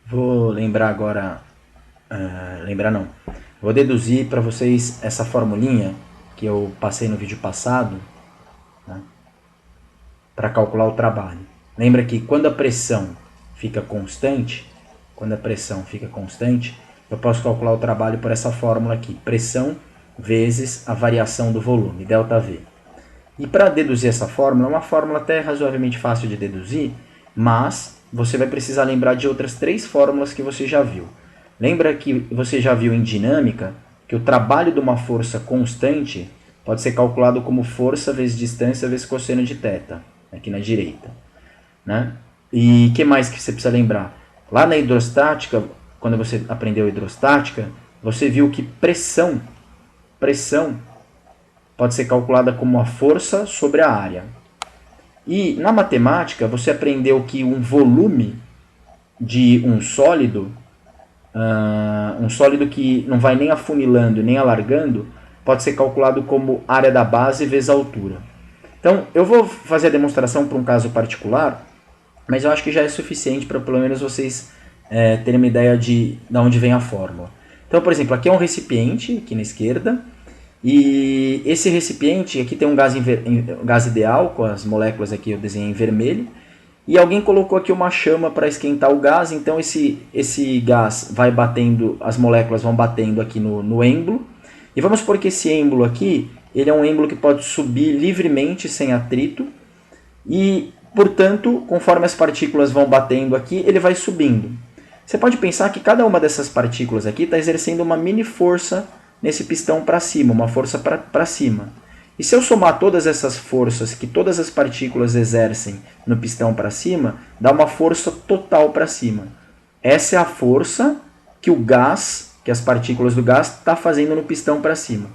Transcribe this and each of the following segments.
Vou lembrar agora, lembrar não, vou deduzir para vocês essa formulinha que eu passei no vídeo passado, né, para calcular o trabalho. Lembra que quando a pressão fica constante, eu posso calcular o trabalho por essa fórmula aqui, pressão vezes a variação do volume, ΔV. E para deduzir essa fórmula, é uma fórmula até razoavelmente fácil de deduzir, mas você vai precisar lembrar de outras 3 fórmulas que você já viu. Lembra que você já viu em dinâmica que o trabalho de uma força constante pode ser calculado como força vezes distância vezes cosseno de θ, aqui na direita, né? E o que mais que você precisa lembrar? Lá na hidrostática, quando você aprendeu hidrostática, você viu que pressão pode ser calculada como a força sobre a área. E na matemática, você aprendeu que um volume de um sólido que não vai nem afunilando nem alargando, pode ser calculado como área da base vezes a altura. Então, eu vou fazer a demonstração para um caso particular, mas eu acho que já é suficiente para pelo menos vocês terem uma ideia de onde vem a fórmula. Então, por exemplo, aqui é um recipiente, aqui na esquerda, e esse recipiente, aqui tem um gás ideal, com as moléculas aqui eu desenhei em vermelho, e alguém colocou aqui uma chama para esquentar o gás, então esse gás vai batendo, as moléculas vão batendo aqui no êmbolo, e vamos supor que esse êmbolo aqui, ele é um êmbolo que pode subir livremente, sem atrito, e, portanto, conforme as partículas vão batendo aqui, ele vai subindo. Você pode pensar que cada uma dessas partículas aqui está exercendo uma mini força nesse pistão para cima, uma força para cima. E se eu somar todas essas forças que todas as partículas exercem no pistão para cima, dá uma força total para cima. Essa é a força que o gás, que as partículas do gás está fazendo no pistão para cima.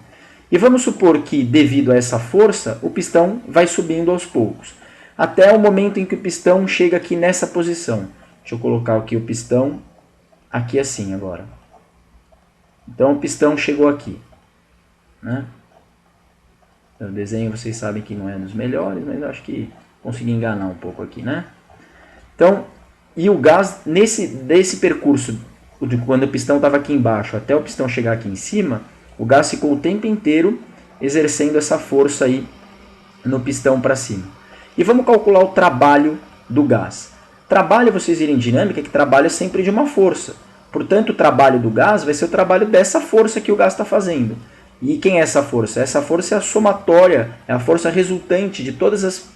E vamos supor que, devido a essa força, o pistão vai subindo aos poucos, até o momento em que o pistão chega aqui nessa posição. Deixa eu colocar aqui o pistão, aqui assim agora. Então o pistão chegou aqui, né? O desenho vocês sabem que não é dos melhores, mas eu acho que consegui enganar um pouco aqui, né? Então, e o gás, desse percurso, de quando o pistão estava aqui embaixo até o pistão chegar aqui em cima, o gás ficou o tempo inteiro exercendo essa força aí no pistão para cima. E vamos calcular o trabalho do gás. Trabalho, vocês viram em dinâmica, que trabalho é sempre de uma força. Portanto, o trabalho do gás vai ser o trabalho dessa força que o gás está fazendo. E quem é essa força? Essa força é a somatória, é a força resultante de todas as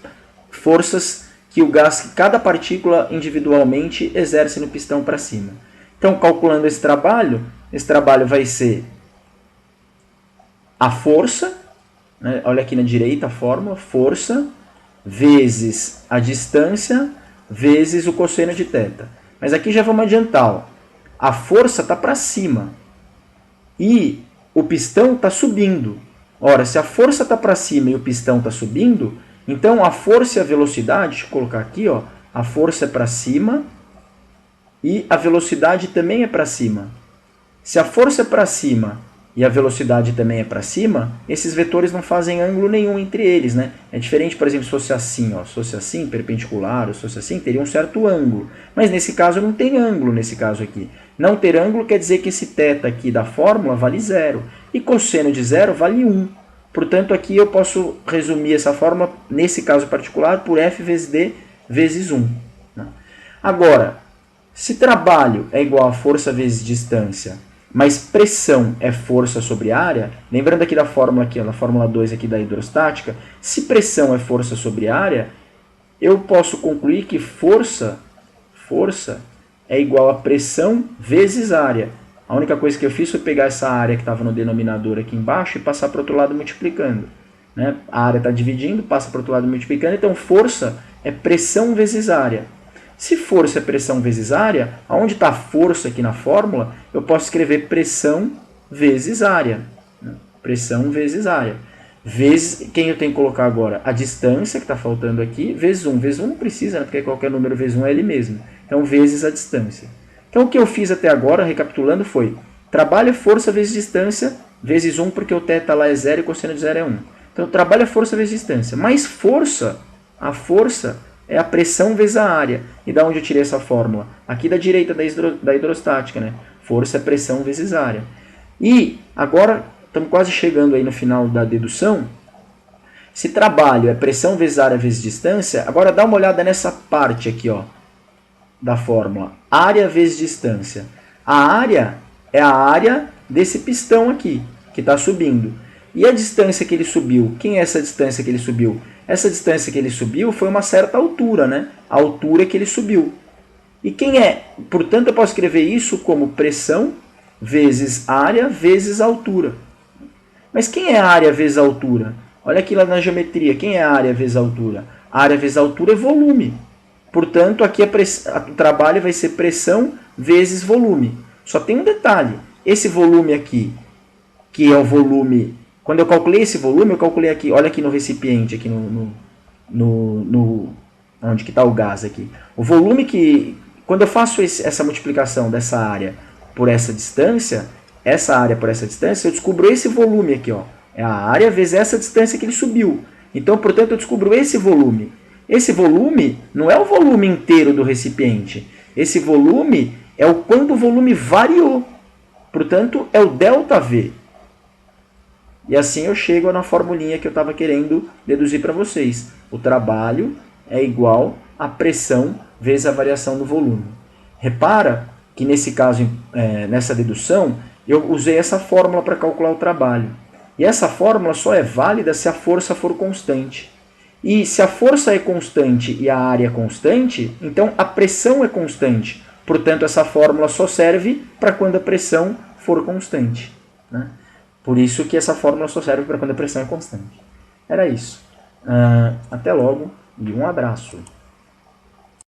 forças que o gás, que cada partícula individualmente exerce no pistão para cima. Então, calculando esse trabalho vai ser a força, né? Olha aqui na direita a fórmula, força vezes a distância vezes o cosseno de θ. Mas aqui já vamos adiantar, ó. A força está para cima e o pistão está subindo. Ora, se a força está para cima e o pistão está subindo, então a força e a velocidade, deixa eu colocar aqui, ó, a força é para cima e a velocidade também é para cima. Se a força é para cima e a velocidade também é para cima, esses vetores não fazem ângulo nenhum entre eles, né? É diferente, por exemplo, se fosse assim, ó, se fosse assim, perpendicular, ou se fosse assim, teria um certo ângulo. Mas nesse caso não tem ângulo, nesse caso aqui. Não ter ângulo quer dizer que esse θ aqui da fórmula vale 0. E cosseno de 0 vale 1. Portanto, aqui eu posso resumir essa fórmula, nesse caso particular, por F vezes D vezes 1. Né? Agora, se trabalho é igual a força vezes distância, mas pressão é força sobre área, lembrando aqui da fórmula aqui, na fórmula 2 aqui da hidrostática, se pressão é força sobre área, eu posso concluir que força é igual a pressão vezes área. A única coisa que eu fiz foi pegar essa área que estava no denominador aqui embaixo e passar para o outro lado multiplicando. Né? A área está dividindo, passa para o outro lado multiplicando, então força é pressão vezes área. Se força é pressão vezes área, aonde está a força aqui na fórmula, eu posso escrever pressão vezes área. Né? Pressão vezes área. Vezes, quem eu tenho que colocar agora? A distância, que está faltando aqui, vezes 1. Vezes 1 não precisa, né? Porque qualquer número vezes 1 é ele mesmo. Então, vezes a distância. Então, o que eu fiz até agora, recapitulando, foi trabalho é força vezes distância, vezes 1, porque o θ lá é 0 e o cosseno de 0 é 1. Então, trabalho é força vezes distância. Mas força, a força é a pressão vezes a área. E da onde eu tirei essa fórmula? Aqui da direita da hidrostática, né? Força é pressão vezes área. E agora, estamos quase chegando aí no final da dedução. Se trabalho é pressão vezes área vezes distância, agora dá uma olhada nessa parte aqui, ó, da fórmula. Área vezes distância. A área é a área desse pistão aqui, que está subindo. E a distância que ele subiu? Quem é essa distância que ele subiu? Essa distância que ele subiu foi uma certa altura, né? A altura que ele subiu. E quem é? Portanto, eu posso escrever isso como pressão vezes área vezes altura. Mas quem é a área vezes altura? Olha aqui lá na geometria. Quem é a área vezes altura? A área vezes altura é volume. Portanto, aqui o trabalho vai ser pressão vezes volume. Só tem um detalhe. Esse volume aqui, que é o volume... Quando eu calculei esse volume, eu calculei aqui, olha aqui no recipiente, aqui onde que está o gás aqui. O volume que, quando eu faço essa multiplicação dessa área por essa distância, eu descubro esse volume aqui, ó. É a área vezes essa distância que ele subiu. Então, portanto, eu descubro esse volume. Esse volume não é o volume inteiro do recipiente. Esse volume é o quanto o volume variou. Portanto, é o ΔV. E assim eu chego na formulinha que eu estava querendo deduzir para vocês. O trabalho é igual a pressão vezes a variação do volume. Repara que nesse caso, nessa dedução, eu usei essa fórmula para calcular o trabalho. E essa fórmula só é válida se a força for constante. E se a força é constante e a área é constante, então a pressão é constante. Portanto, essa fórmula só serve para quando a pressão for constante, né? Por isso que essa fórmula só serve para quando a pressão é constante. Era isso. Até logo e um abraço.